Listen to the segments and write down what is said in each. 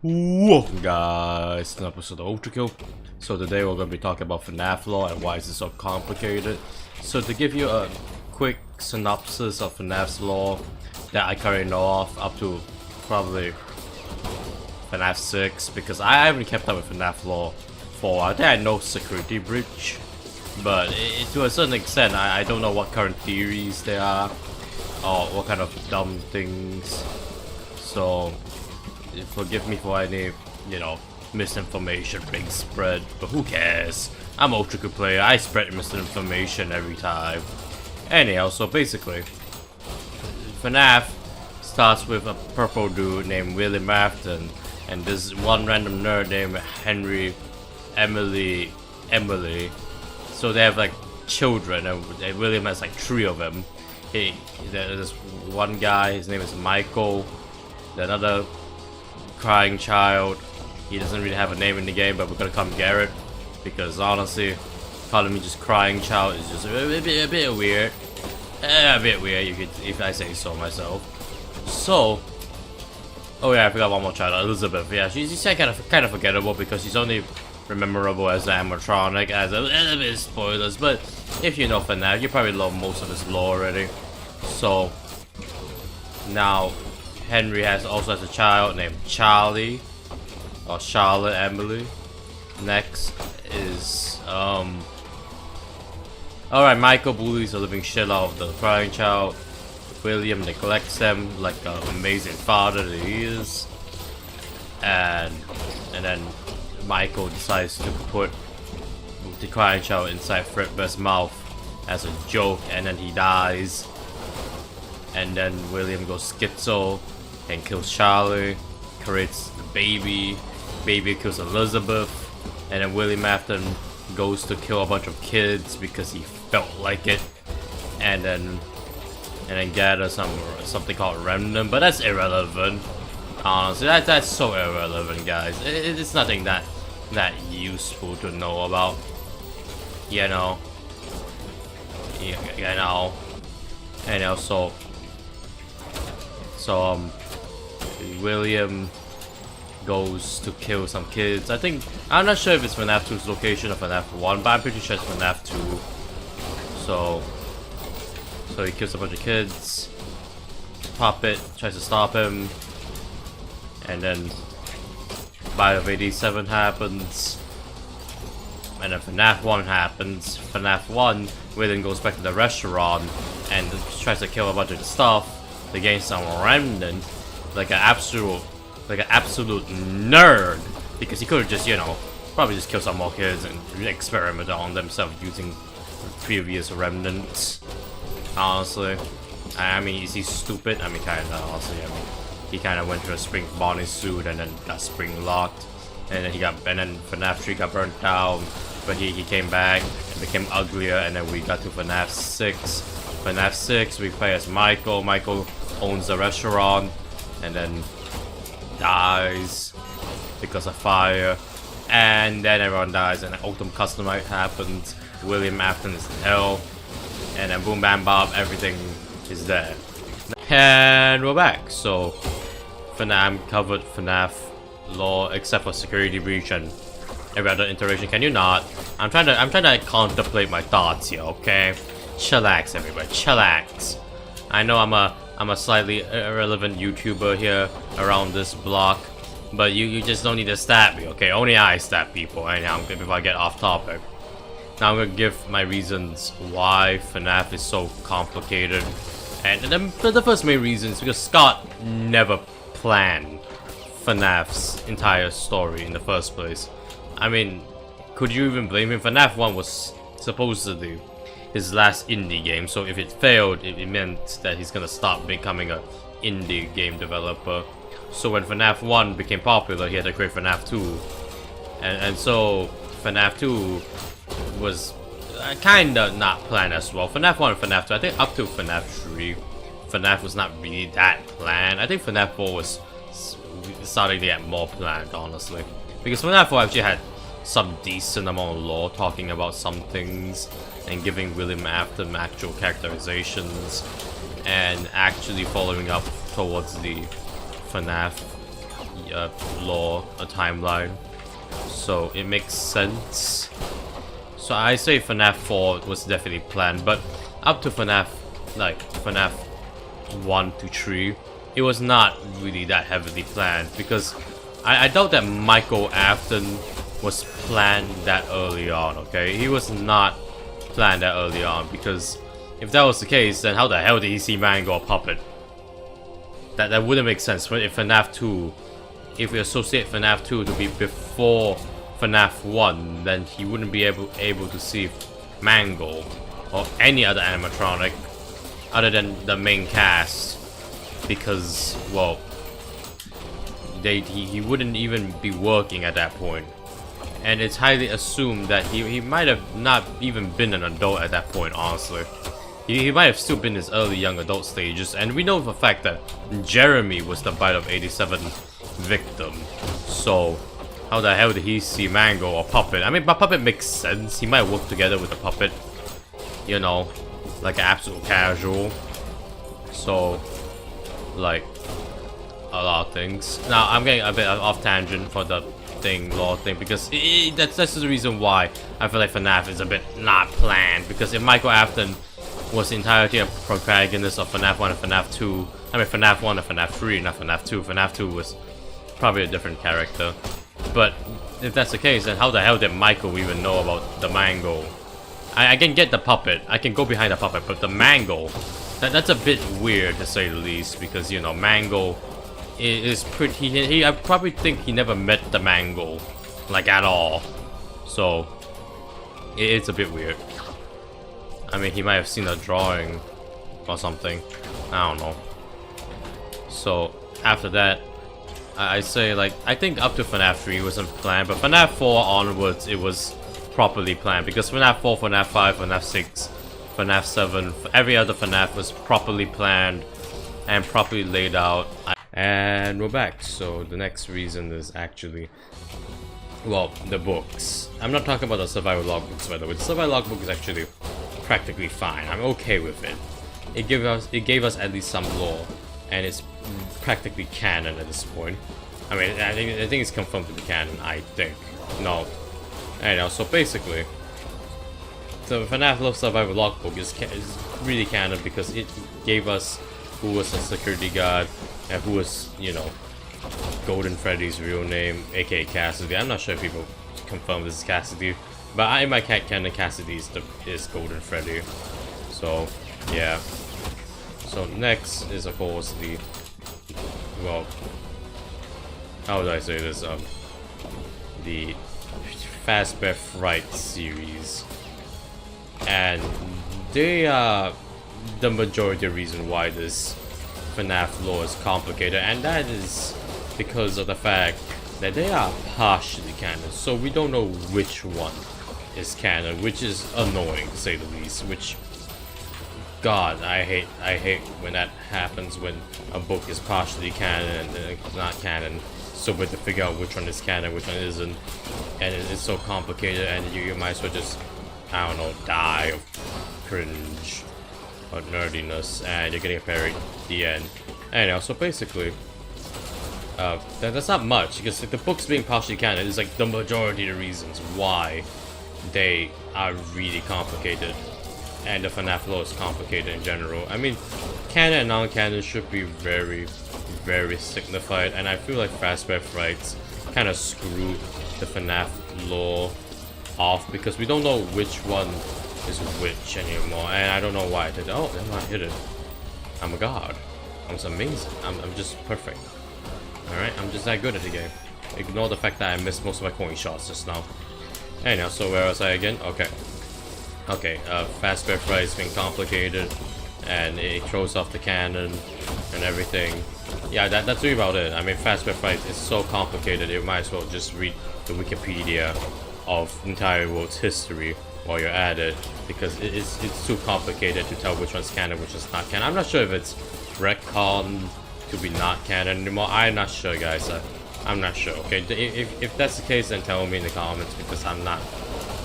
Welcome guys to an episode of Overkill. So today we're going to be talking about FNAF lore and why is it so complicated. So to give you a quick synopsis of FNAF's lore that I currently know of up to probably FNAF 6, because I haven't kept up with FNAF lore for a while. I think I know Security Breach, but to a certain extent I don't know what current theories there are or what kind of dumb things. So forgive me for any, misinformation being spread, but who cares? I'm an Ultra good player, I spread misinformation every time. Anyhow, so basically, FNAF starts with a purple dude named William Afton, and this one random nerd named Emily. So they have like children, and William has like 3 of them. There's one guy, his name is Michael, another crying child. He doesn't really have a name in the game, but we're gonna call him Garrett because honestly, calling me just crying child is just a bit weird. A bit weird, if I say so myself. So, oh yeah, I forgot one more child, Elizabeth. Yeah, she's kind of forgettable because she's only memorable as the animatronic, as a little bit of spoilers. But if you know FNAF, you probably love most of his lore already. So now Henry also has a child named Charlie, or Charlotte Emily. Next is alright, Michael bullies the living shit out of the crying child. William neglects them like an amazing father that he is, and then Michael decides to put the crying child inside Fredbear's mouth as a joke, and then he dies. And then William goes schizo and kills Charlie, creates the baby kills Elizabeth, and then William Afton goes to kill a bunch of kids because he felt like it, and then gather something called Remnant, but that's irrelevant. Honestly, that's so irrelevant, guys. It's nothing that useful to know about, you know. And also, William goes to kill some kids. I'm not sure if it's FNAF 2's location or FNAF 1, but I'm pretty sure it's FNAF 2. So he kills a bunch of kids. Puppet tries to stop him, and then Bio of 87 happens, and then FNAF 1 happens. FNAF 1, William goes back to the restaurant and tries to kill a bunch of stuff to gain some remnant, like an absolute nerd, because he could have just, probably just killed some more kids and experiment on themselves using previous remnants. Honestly, I mean, is he stupid? I mean, kinda. Honestly, he kind of went to a spring Bonnie suit and then got spring locked, and then FNAF 3 got burnt down, but he came back and became uglier, and then we got to FNAF 6. FNAF 6, we play as Michael. Michael owns the restaurant and then dies because of fire, and then everyone dies, and Autumn Custom Night happens. William Afton is in hell, and then boom bam bob, everything is there. And we're back. So FNAF covered FNAF lore except for Security Breach and every other iteration. Can you not? I'm trying to contemplate my thoughts here, okay? Chillax, everybody, chillax. I know I'm a slightly irrelevant YouTuber here around this block, but you just don't need to stab me, okay? Only I stab people, anyhow, before I get off topic. Now I'm gonna give my reasons why FNAF is so complicated. And the first main reason is because Scott never planned FNAF's entire story in the first place. I mean, could you even blame him? FNAF 1 was supposedly his last indie game, so if it failed, it meant that he's gonna stop becoming an indie game developer. So when FNAF 1 became popular, he had to create FNAF 2. And so FNAF 2 was kinda not planned as well. FNAF 1 and FNAF 2, I think up to FNAF 3, FNAF was not really that planned. I think FNAF 4 was starting to get more planned, honestly. Because FNAF 4 actually had some decent amount of lore talking about some things and giving William Afton actual characterizations and actually following up towards the FNAF lore, a timeline, so it makes sense. So I say FNAF 4 was definitely planned, but up to FNAF 1 to 3, it was not really that heavily planned, because I doubt that Michael Afton was planned that early on, okay? He was not planned that early on, because if that was the case, then how the hell did he see Mango a puppet? That wouldn't make sense. If FNAF 2, if we associate FNAF 2 to be before FNAF 1, then he wouldn't be able to see Mango or any other animatronic other than the main cast, because, well, he wouldn't even be working at that point. And it's highly assumed that he might have not even been an adult at that point, honestly. He might have still been in his early young adult stages, and we know for a fact that Jeremy was the Bite of 87 victim. So, how the hell did he see Mango or Puppet? I mean, Puppet makes sense. He might work together with the Puppet, you know, like an absolute casual. So, like, a lot of things. Now, I'm getting a bit off tangent for the lore thing, because that's the reason why I feel like FNAF is a bit not planned, because if Michael Afton was the entirety of protagonist of FNAF 1 and FNAF 2, I mean FNAF 1 and FNAF 3, not FNAF 2. FNAF 2 was probably a different character. But if that's the case, then how the hell did Michael even know about the Mango? I can get the Puppet, I can go behind the Puppet, but the Mango, that's a bit weird to say the least, because, you know, Mango is pretty, I probably think he never met the Mango, like, at all. So, it's a bit weird. I mean, he might have seen a drawing or something. I don't know. So, after that, I say, like, I think up to FNAF 3 wasn't planned, but FNAF 4 onwards, it was properly planned, because FNAF 4, FNAF 5, FNAF 6, FNAF 7, every other FNAF was properly planned and properly laid out. And we're back. So, the next reason is actually, well, the books. I'm not talking about the survival logbooks, by the way. The survival logbook is actually practically fine. I'm okay with it. It gave us at least some lore, and it's practically canon at this point. I mean, I think it's confirmed to be canon. I think. No. Anyhow, so basically, the FNAF Love Survival logbook is really canon, because it gave us who was a security guard and who was, you know, Golden Freddy's real name, aka Cassidy. I'm not sure if people confirm this is Cassidy, but in my canon, Cassidy is Golden Freddy. So, yeah. So next is, of course, the, well, how would I say this? The Fazbear Fright series, and they are the majority of the reason why this FNAF lore is complicated, and that is because of the fact that they are partially canon, so we don't know which one is canon, which is annoying to say the least. Which, God, I hate when that happens, when a book is partially canon and then it's not canon. So we have to figure out which one is canon, which one isn't, and it's so complicated, and you might as well just, I don't know, die of cringe or nerdiness, and you're getting a parry at the end. Anyhow, so basically, that's not much, because like, the books being partially canon is like the majority of the reasons why they are really complicated, and the FNAF lore is complicated in general. I mean, canon and non-canon should be very, very signified, and I feel like Fazbear Frights kind of screwed the FNAF lore off, because we don't know which one is which anymore, and I don't know why I did it. Oh, I hit it. I'm a god. I'm just amazing. I'm just perfect. Alright, I'm just that good at the game. Ignore the fact that I missed most of my coin shots just now. Anyhow, so where was I again? Okay. Okay, Fazbear Frights being complicated, and it throws off the canon and everything. Yeah, that's really about it. I mean, Fazbear Frights is so complicated, you might as well just read the Wikipedia of entire world's history while you're at it, because it's too complicated to tell which one's canon, which is not canon. I'm not sure if it's retcon to be not canon anymore. I'm not sure, guys. I'm not sure. Okay, if that's the case, then tell me in the comments, because I'm not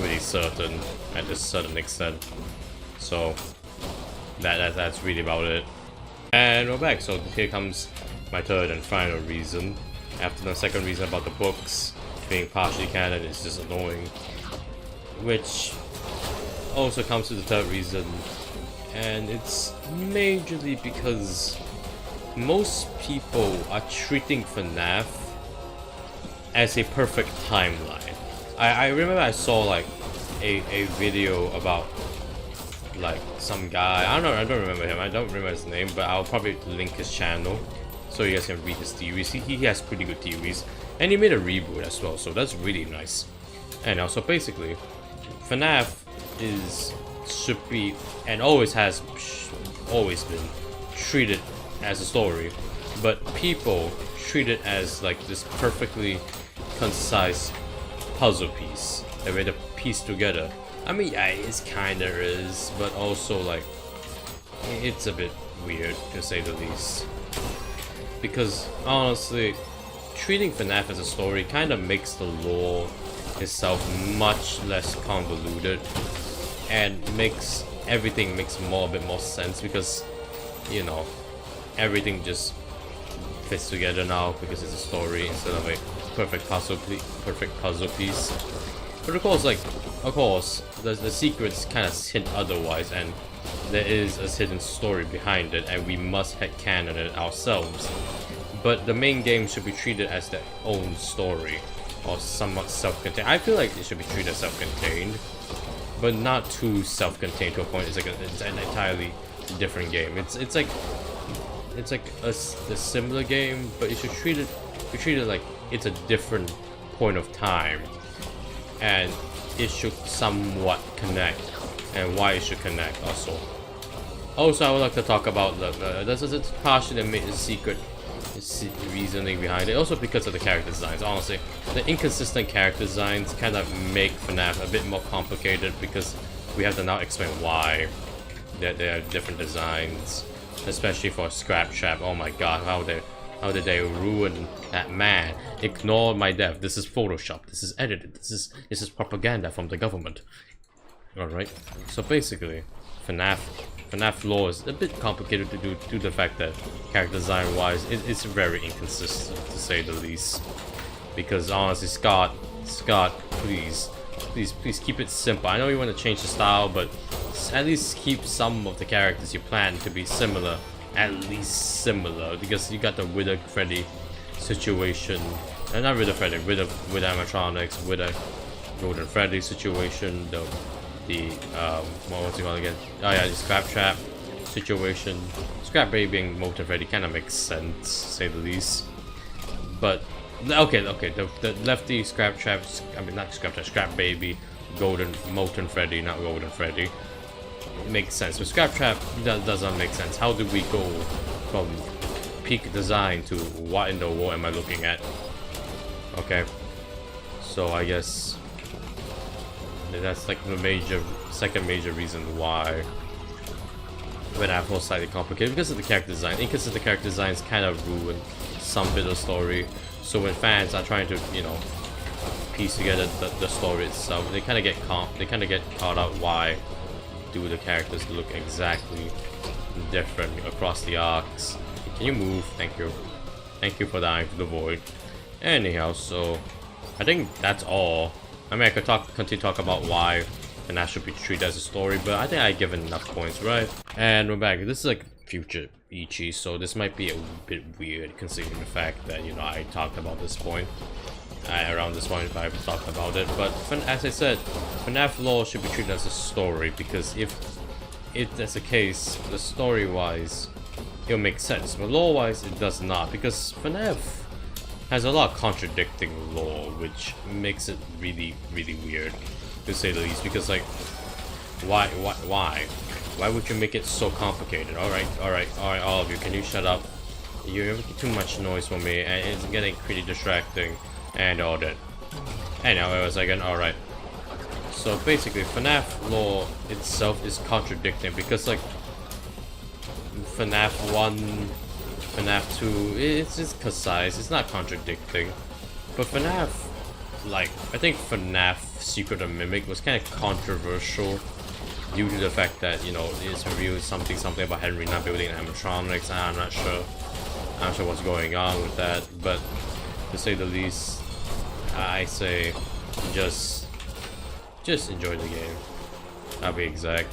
really certain at a certain extent. So that's really about it. And we're back. So here comes my third and final reason. After the second reason about the books being partially canon is just annoying. Which also comes to the third reason, and it's majorly because most people are treating FNAF as a perfect timeline. I remember I saw like a video about like some guy, I don't remember him, I don't remember his name, but I'll probably link his channel so you guys can read his theories. He has pretty good theories, and he made a reboot as well, so that's really nice. And also basically FNAF should be and always has been treated as a story, but people treat it as like this perfectly concise puzzle piece that we had to piece together. I mean, yeah, it kinda is, but also like it's a bit weird to say the least. Because honestly, treating FNAF as a story kind of makes the lore itself much less convoluted and makes everything a bit more sense, because you know everything just fits together now because it's a story instead of a perfect puzzle piece. But of course, the secrets kind of hint otherwise, and there is a hidden story behind it, and we must headcanon it ourselves. But the main game should be treated as their own story, or somewhat self-contained. I feel like it should be treated as self-contained, but not too self-contained to a point. It's like it's an entirely different game. It's like a similar game, but you should treat it like it's a different point of time, and it should somewhat connect, and why it should connect also. Also, I would like to talk about this is partially the secret reasoning behind it, also because of the character designs. Honestly, the inconsistent character designs kind of make FNAF a bit more complicated, because we have to now explain why there are different designs, especially for Scrap Trap. Oh my god, how did they ruin that man? Ignore my death. This is Photoshop. This is edited. This is propaganda from the government. Alright, so basically, FNAF lore is a bit complicated to do due to the fact that character design wise it's very inconsistent, to say the least. Because honestly, Scott, please keep it simple. I know you want to change the style, but at least keep some of the characters you plan to be similar, at least similar, because you got the Widow Freddy situation, and not Widow Freddy, with animatronics, with a Golden Freddy situation, what's it called again? Oh yeah, the Scrap Trap situation. Scrap Baby being Molten Freddy kind of makes sense, to say the least. But okay, the lefty Scrap Trap, I mean not Scrap Trap, Scrap Baby, Molten Freddy, not Golden Freddy, makes sense. But Scrap Trap does not make sense. How do we go from peak design to what in the world am I looking at? Okay, so I guess that's like the second major reason why FNAF was slightly complicated, because of the character design. Inconsistent character designs kind of ruin some bit of story. So when fans are trying to, you know, piece together the story itself, they kind of get caught out. Why do the characters look exactly different across the arcs? Can you move? Thank you for dying to the void. Anyhow, so I think that's all. I mean, I could continue to talk about why FNAF should be treated as a story, but I think I've given enough points, right? And we're back. This is like future Ichi, so this might be a bit weird considering the fact that, you know, I talked about this point. Around this point, I talked about it, but as I said, FNAF lore should be treated as a story, because if that's the case, the story-wise, it'll make sense, but lore-wise, it does not, because FNAF has a lot of contradicting lore, which makes it really, really weird, to say the least. Because like, why would you make it so complicated? All right, all of you, can you shut up? You're making too much noise for me, and it's getting pretty distracting, and all that. Anyhow, I was like, all right. So basically, FNAF lore itself is contradicting, because like FNAF 1, FNAF 2, it's just concise, it's not contradicting. But FNAF, like, I think FNAF Secret of Mimic was kind of controversial due to the fact that, you know, it's revealed something about Henry not building animatronics. I'm not sure what's going on with that, but to say the least. I say just enjoy the game. I'll be exact.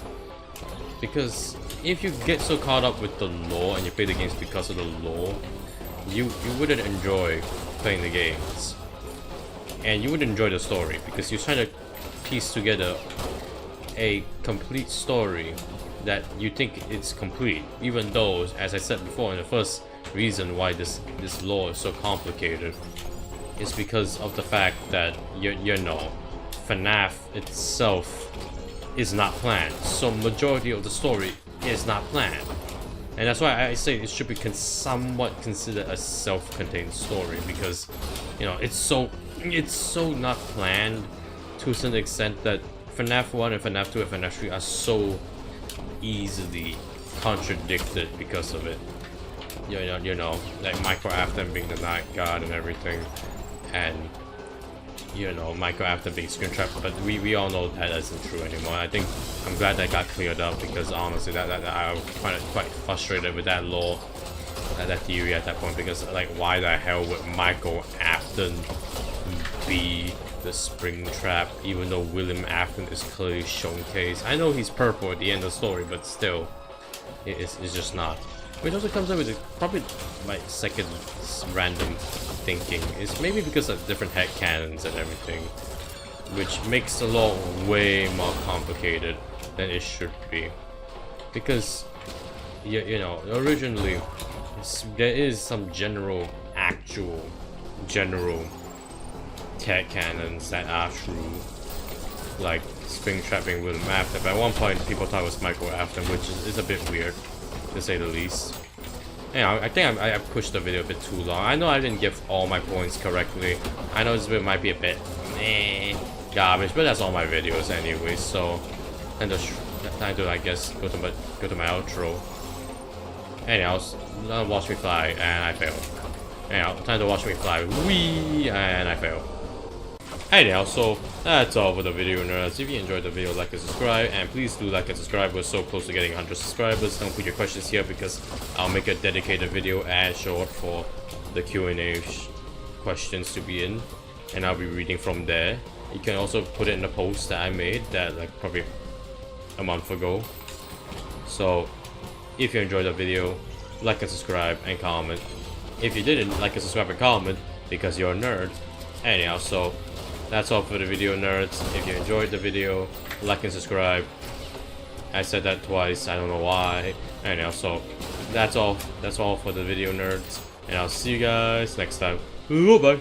Because if you get so caught up with the lore and you play the games because of the lore, you wouldn't enjoy playing the games. And you would enjoy the story because you're trying to piece together a complete story that you think it's complete, even though, as I said before, in the first reason why this lore is so complicated is because of the fact that you know, FNAF itself is not planned, so majority of the story is not planned, and that's why I say it should be somewhat considered a self-contained story, because you know it's so not planned to a certain extent that FNAF 1 and FNAF 2 and FNAF 3 are so easily contradicted because of it. You know, like Michael Afton being the night god and everything, and you know, Michael Afton being screen trapped, but we all know that isn't true anymore. I think I'm glad that got cleared up, because honestly that I was quite frustrated with that lore, that theory at that point, because like why the hell would Michael Afton be the spring trap even though William Afton is clearly showcased? I know he's purple at the end of the story, but still it's just not. Which also comes up with probably my second random thinking is maybe because of different head canons and everything, which makes the lore way more complicated than it should be. Because you know, originally there is some actual general head canons that are true, like spring trapping William Afton, but at one point people thought it was Michael Afton, which is a bit weird, to say the least. You know, I think I pushed the video a bit too long. I know I didn't give all my points correctly. I know this video might be a bit garbage, but that's all my videos anyway. So, and time to, I guess, go to my outro. Anyhow, watch me fly, and I failed. Anyhow, time to watch me fly. Whee! And I failed. Anyhow, so that's all for the video, nerds. If you enjoyed the video, like and subscribe, and please do like and subscribe. We're so close to getting 100 subscribers. Don't put your questions here because I'll make a dedicated video and show up for the Q&A questions to be in, and I'll be reading from there. You can also put it in the post that I made that like probably a month ago. So if you enjoyed the video, like and subscribe and comment. If you didn't like and subscribe and comment because you're a nerd. Anyhow, so that's all for the video, nerds. If you enjoyed the video, like and subscribe. I said that twice, I don't know why. Anyhow, so that's all for the video, nerds, and I'll see you guys next time. Bye.